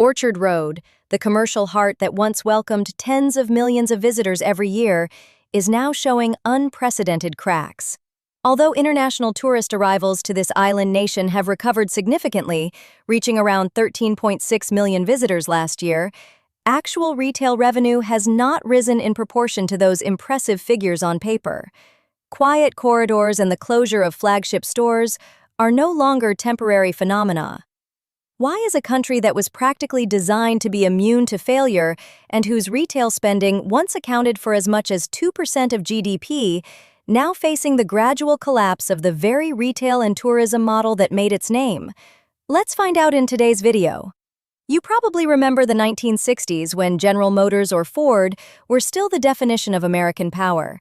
Orchard Road, the commercial heart that once welcomed tens of millions of visitors every year, is now showing unprecedented cracks. Although international tourist arrivals to this island nation have recovered significantly, reaching around 13.6 million visitors last year, actual retail revenue has not risen in proportion to those impressive figures on paper. Quiet corridors and the closure of flagship stores are no longer temporary phenomena. Why is a country that was practically designed to be immune to failure and whose retail spending once accounted for as much as 2% of GDP now facing the gradual collapse of the very retail and tourism model that made its name? Let's find out in today's video. You probably remember the 1960s when General Motors or Ford were still the definition of American power.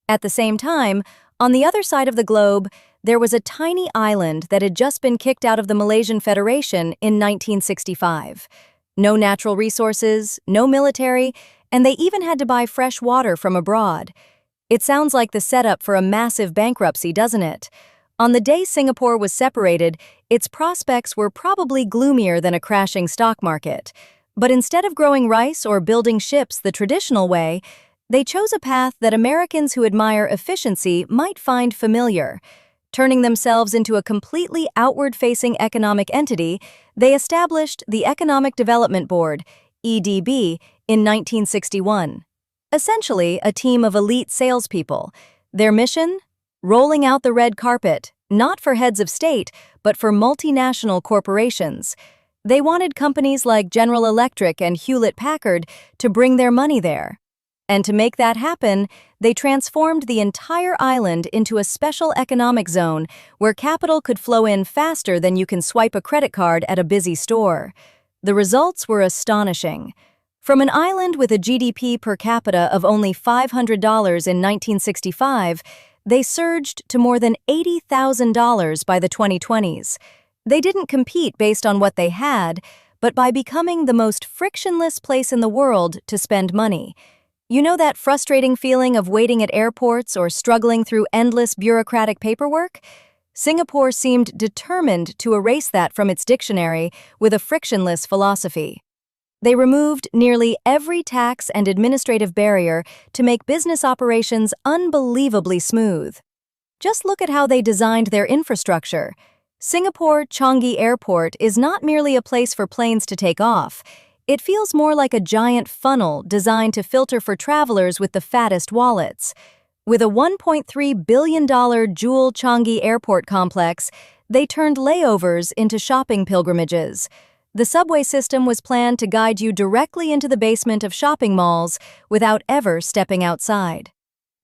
At the same time, on the other side of the globe, there was a tiny island that had just been kicked out of the Malaysian Federation in 1965. No natural resources, no military, and they even had to buy fresh water from abroad. It sounds like the setup for a massive bankruptcy, doesn't it? On the day Singapore was separated, its prospects were probably gloomier than a crashing stock market. But instead of growing rice or building ships the traditional way, they chose a path that Americans who admire efficiency might find familiar. Turning themselves into a completely outward-facing economic entity, they established the Economic Development Board, EDB, in 1961. Essentially, a team of elite salespeople. Their mission? Rolling out the red carpet, not for heads of state, but for multinational corporations. They wanted companies like General Electric and Hewlett-Packard to bring their money there. And to make that happen, they transformed the entire island into a special economic zone where capital could flow in faster than you can swipe a credit card at a busy store. The results were astonishing. From an island with a GDP per capita of only $500 in 1965, they surged to more than $80,000 by the 2020s. They didn't compete based on what they had, but by becoming the most frictionless place in the world to spend money. You know that frustrating feeling of waiting at airports or struggling through endless bureaucratic paperwork? Singapore seemed determined to erase that from its dictionary with a frictionless philosophy. They removed nearly every tax and administrative barrier to make business operations unbelievably smooth. Just look at how they designed their infrastructure. Singapore Changi Airport is not merely a place for planes to take off. It feels more like a giant funnel designed to filter for travelers with the fattest wallets. With a $1.3 billion Jewel Changi Airport complex, they turned layovers into shopping pilgrimages. The subway system was planned to guide you directly into the basement of shopping malls without ever stepping outside.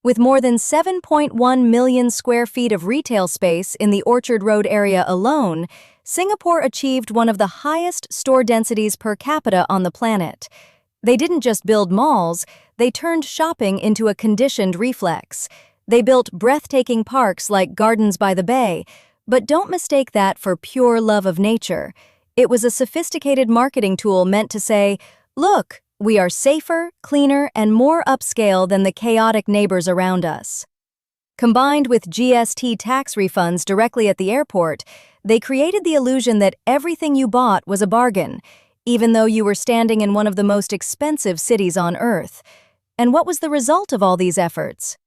With more than 7.1 million square feet of retail space in the Orchard Road area alone, Singapore achieved one of the highest store densities per capita on the planet. They didn't just build malls, they turned shopping into a conditioned reflex. They built breathtaking parks like Gardens by the Bay, but don't mistake that for pure love of nature. It was a sophisticated marketing tool meant to say, "Look, we are safer, cleaner, and more upscale than the chaotic neighbors around us." Combined with GST tax refunds directly at the airport, they created the illusion that everything you bought was a bargain, even though you were standing in one of the most expensive cities on Earth. And what was the result of all these efforts?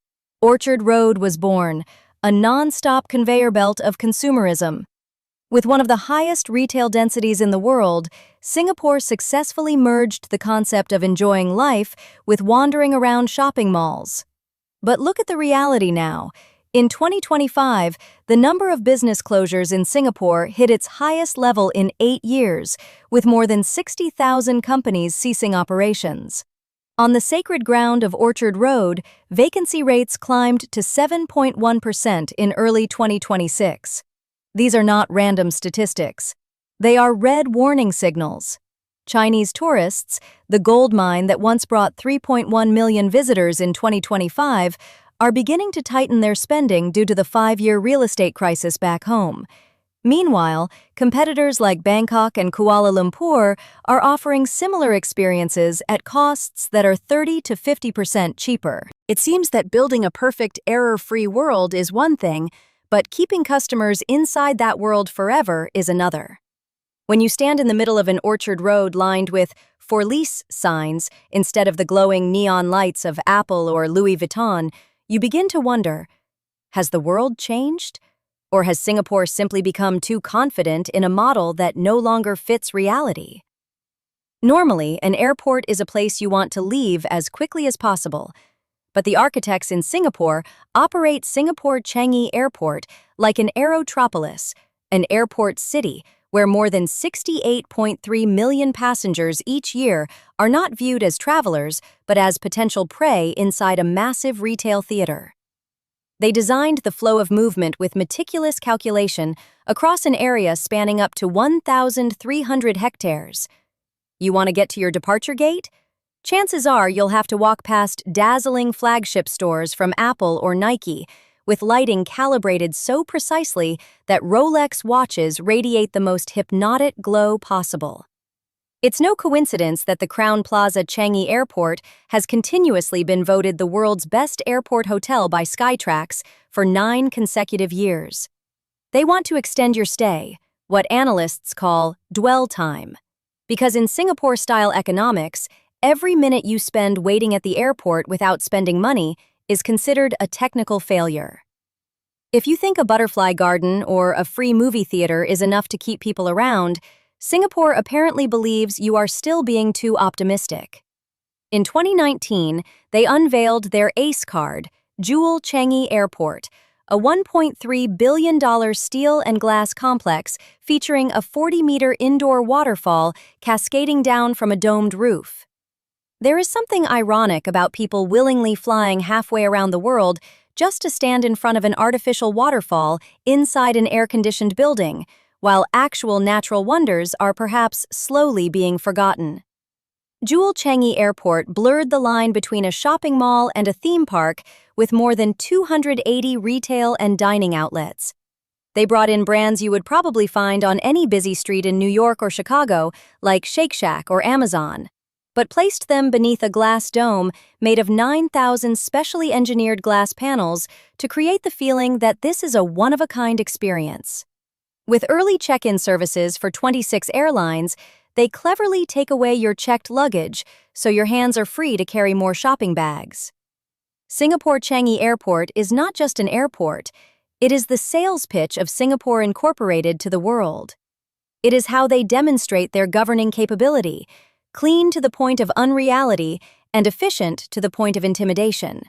Orchard Road was born, a non-stop conveyor belt of consumerism. With one of the highest retail densities in the world, Singapore successfully merged the concept of enjoying life with wandering around shopping malls. But look at the reality now. In 2025, the number of business closures in Singapore hit its highest level in 8 years, with more than 60,000 companies ceasing operations. On the sacred ground of Orchard Road, vacancy rates climbed to 7.1% in early 2026. These are not random statistics. They are red warning signals. Chinese tourists, the gold mine that once brought 3.1 million visitors in 2025, are beginning to tighten their spending due to the 5-year real estate crisis back home. Meanwhile, competitors like Bangkok and Kuala Lumpur are offering similar experiences at costs that are 30 to 50% cheaper. It seems that building a perfect error-free world is one thing, but keeping customers inside that world forever is another. When you stand in the middle of an orchard road lined with "for lease" signs instead of the glowing neon lights of Apple or Louis Vuitton, you begin to wonder, has the world changed? Or has Singapore simply become too confident in a model that no longer fits reality? Normally, an airport is a place you want to leave as quickly as possible. But the architects in Singapore operate Singapore Changi Airport like an aerotropolis, an airport city where more than 68.3 million passengers each year are not viewed as travelers but as potential prey inside a massive retail theater. They designed the flow of movement with meticulous calculation across an area spanning up to 1,300 hectares. You want to get to your departure gate? Chances are you'll have to walk past dazzling flagship stores from Apple or Nike, with lighting calibrated so precisely that Rolex watches radiate the most hypnotic glow possible. It's no coincidence that the Crowne Plaza Changi Airport has continuously been voted the world's best airport hotel by Skytrax for 9 consecutive years. They want to extend your stay, what analysts call dwell time. Because in Singapore-style economics, every minute you spend waiting at the airport without spending money is considered a technical failure. If you think a butterfly garden or a free movie theater is enough to keep people around, Singapore apparently believes you are still being too optimistic. In 2019, they unveiled their ACE card, Jewel Changi Airport, a $1.3 billion steel and glass complex featuring a 40-meter indoor waterfall cascading down from a domed roof. There is something ironic about people willingly flying halfway around the world just to stand in front of an artificial waterfall inside an air-conditioned building, while actual natural wonders are perhaps slowly being forgotten. Jewel Changi Airport blurred the line between a shopping mall and a theme park with more than 280 retail and dining outlets. They brought in brands you would probably find on any busy street in New York or Chicago, like Shake Shack or Amazon, but placed them beneath a glass dome made of 9,000 specially engineered glass panels to create the feeling that this is a one-of-a-kind experience. With early check-in services for 26 airlines, they cleverly take away your checked luggage so your hands are free to carry more shopping bags. Singapore Changi Airport is not just an airport, it is the sales pitch of Singapore Incorporated to the world. It is how they demonstrate their governing capability, clean to the point of unreality and efficient to the point of intimidation.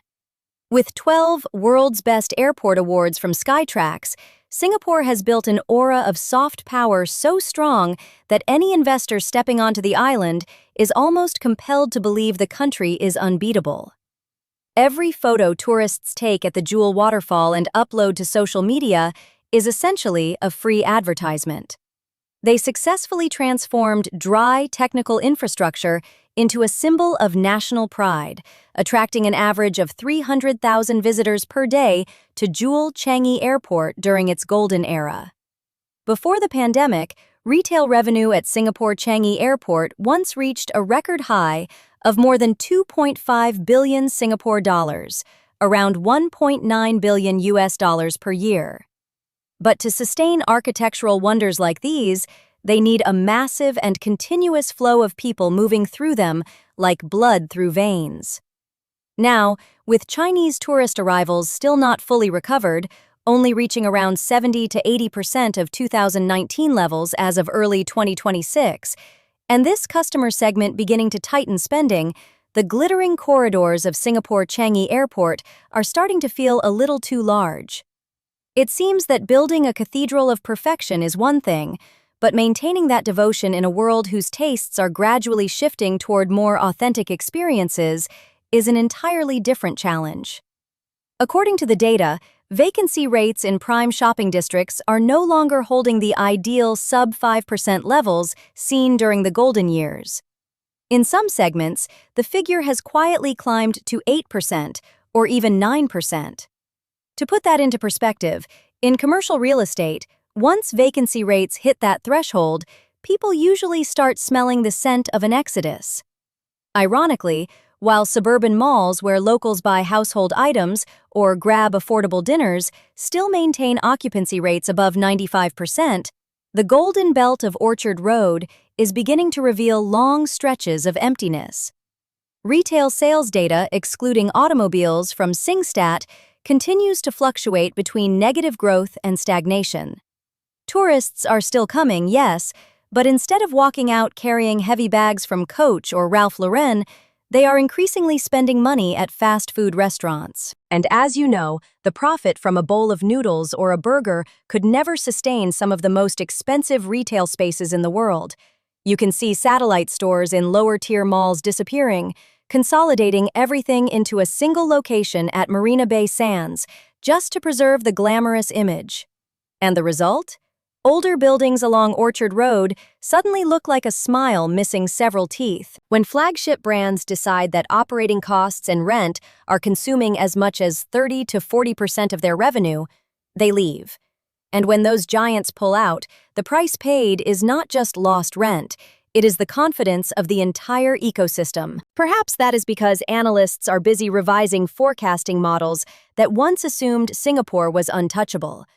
With 12 World's Best Airport Awards from Skytrax, Singapore has built an aura of soft power so strong that any investor stepping onto the island is almost compelled to believe the country is unbeatable. Every photo tourists take at the Jewel waterfall and upload to social media is essentially a free advertisement. They successfully transformed dry technical infrastructure into a symbol of national pride, attracting an average of 300,000 visitors per day to Jewel Changi Airport during its golden era. Before the pandemic, retail revenue at Singapore Changi Airport once reached a record high of more than 2.5 billion Singapore dollars, around 1.9 billion US dollars per year. But to sustain architectural wonders like these, they need a massive and continuous flow of people moving through them like blood through veins. Now, with Chinese tourist arrivals still not fully recovered, only reaching around 70 to 80% of 2019 levels as of early 2026, and this customer segment beginning to tighten spending, the glittering corridors of Singapore Changi Airport are starting to feel a little too large. It seems that building a cathedral of perfection is one thing, but maintaining that devotion in a world whose tastes are gradually shifting toward more authentic experiences is an entirely different challenge. According to the data, vacancy rates in prime shopping districts are no longer holding the ideal sub-5% levels seen during the golden years. In some segments, the figure has quietly climbed to 8% or even 9%. To put that into perspective, in commercial real estate, once vacancy rates hit that threshold, people usually start smelling the scent of an exodus. Ironically, while suburban malls where locals buy household items or grab affordable dinners still maintain occupancy rates above 95%, The golden belt of Orchard Road is beginning to reveal long stretches of emptiness. Retail sales data, excluding automobiles from SingStat, continues to fluctuate between negative growth and stagnation. Tourists are still coming, yes, but instead of walking out carrying heavy bags from Coach or Ralph Lauren, they are increasingly spending money at fast food restaurants. And as you know, the profit from a bowl of noodles or a burger could never sustain some of the most expensive retail spaces in the world. You can see satellite stores in lower-tier malls disappearing, consolidating everything into a single location at Marina Bay Sands, just to preserve the glamorous image. And the result? Older buildings along Orchard Road suddenly look like a smile missing several teeth. When flagship brands decide that operating costs and rent are consuming as much as 30 to 40% of their revenue, they leave. And when those giants pull out, the price paid is not just lost rent, it is the confidence of the entire ecosystem. Perhaps that is because analysts are busy revising forecasting models that once assumed Singapore was untouchable.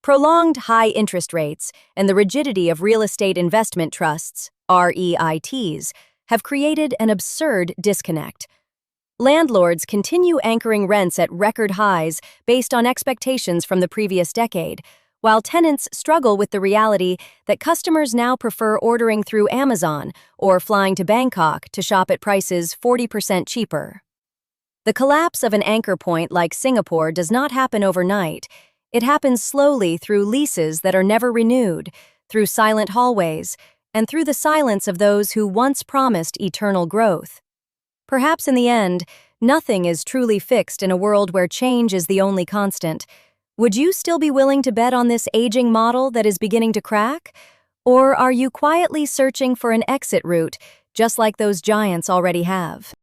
Prolonged high interest rates and the rigidity of real estate investment trusts, REITs, have created an absurd disconnect. Landlords continue anchoring rents at record highs based on expectations from the previous decade, while tenants struggle with the reality that customers now prefer ordering through Amazon or flying to Bangkok to shop at prices 40% cheaper. The collapse of an anchor point like Singapore does not happen overnight. It happens slowly through leases that are never renewed, through silent hallways, and through the silence of those who once promised eternal growth. Perhaps in the end, nothing is truly fixed in a world where change is the only constant. Would you still be willing to bet on this aging model that is beginning to crack? Or are you quietly searching for an exit route, just like those giants already have?